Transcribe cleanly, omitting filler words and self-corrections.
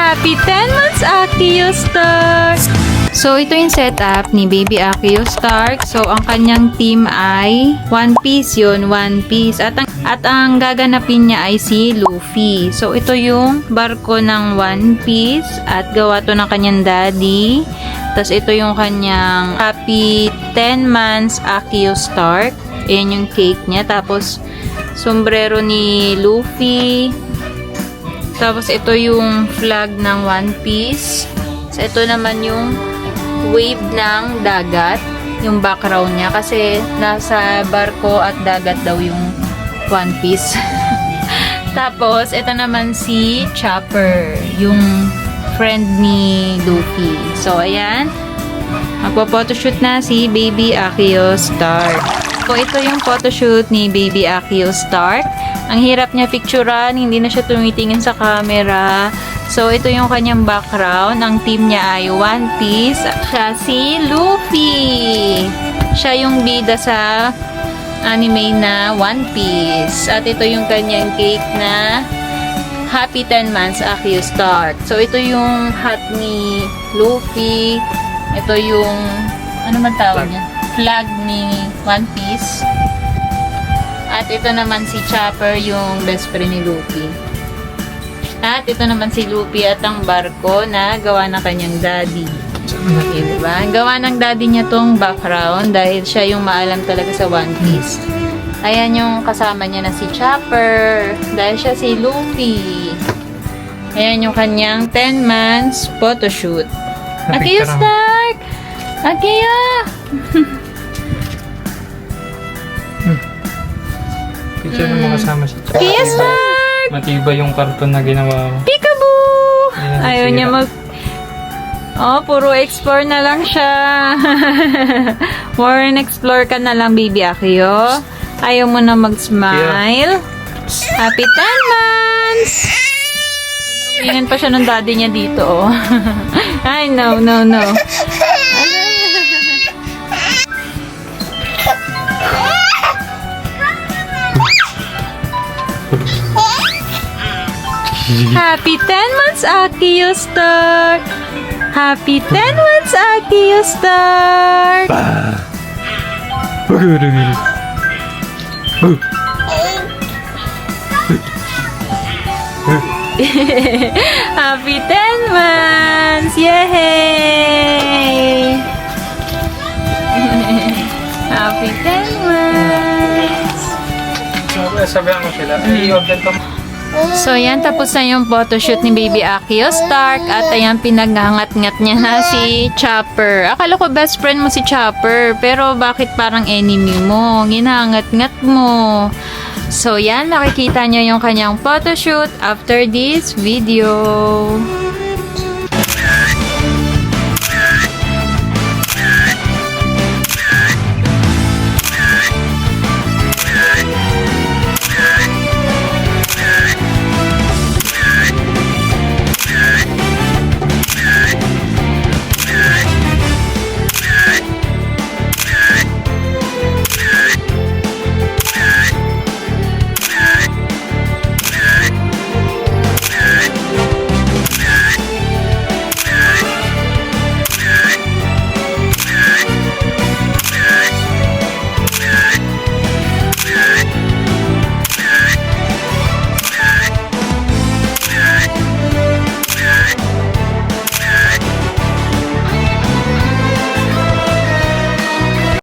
Happy 10 months, Akio Stark! So, ito yung setup ni Baby Akio Stark. So, ang kanyang team ay One Piece yun, One Piece. At ang gaganapin niya ay si Luffy. So, ito yung barko ng One Piece at gawa to ng kanyang daddy. Tapos, ito yung kanyang Happy 10 months, Akio Stark. Ayan yung cake niya. Tapos, sombrero ni Luffy. Tapos, ito yung flag ng One Piece. So, ito naman yung wave ng dagat, yung background niya. Kasi, nasa barko at dagat daw yung One Piece. Tapos, ito naman si Chopper, yung friend ni Luffy. So, ayan. Magpo-photoshoot na si Baby Akio Stark. So, ito yung photoshoot ni Baby Akio Stark. Ang hirap niya picturean, hindi na siya tumitingin sa camera. So, ito yung kanyang background. Ang team niya ay One Piece. Siya si Luffy. Siya yung bida sa anime na One Piece. At ito yung kanyang cake na Happy 10 months, Akio Stark. So, ito yung hat ni Luffy. Ito yung, ano man tawag niya? Flag ni One Piece. At ito naman si Chopper, yung best friend ni Luffy. At ito naman si Luffy at ang barko na gawa ng kanyang daddy. Okay, diba? Ang gawa ng daddy niya tong background dahil siya yung maalam talaga sa One Piece. Ayan yung kasama niya na si Chopper dahil siya si Luffy. Ayan yung kanyang 10 months photoshoot. Akio Stark! Akio! Picture mo kasama si Chopper. Akio Stark! Matibay yung karton na ginawa ko. Peekaboo! Ayan, Ayaw niya mag... Oh, puro explore na lang siya. More explore ka na lang, Baby Akio. Ayaw mo na mag-smile. Happy 10 months! Tingnan pa siya ng daddy niya dito, oh. Ay, no. Happy 10 months, Akio Stark! Happy 10 months, Akio Stark! Happy 10 months! Yay! Happy 10 months! Sabihan ko sila, i-order ko. So, yan. Tapos na yung photoshoot ni Baby Akio Stark. At ayan, pinaghangat-ngat niya na si Chopper. Akala ko best friend mo si Chopper. Pero bakit parang enemy mo? Ginangat-ngat mo. So, yan. Nakikita niyo yung kanyang photoshoot after this video.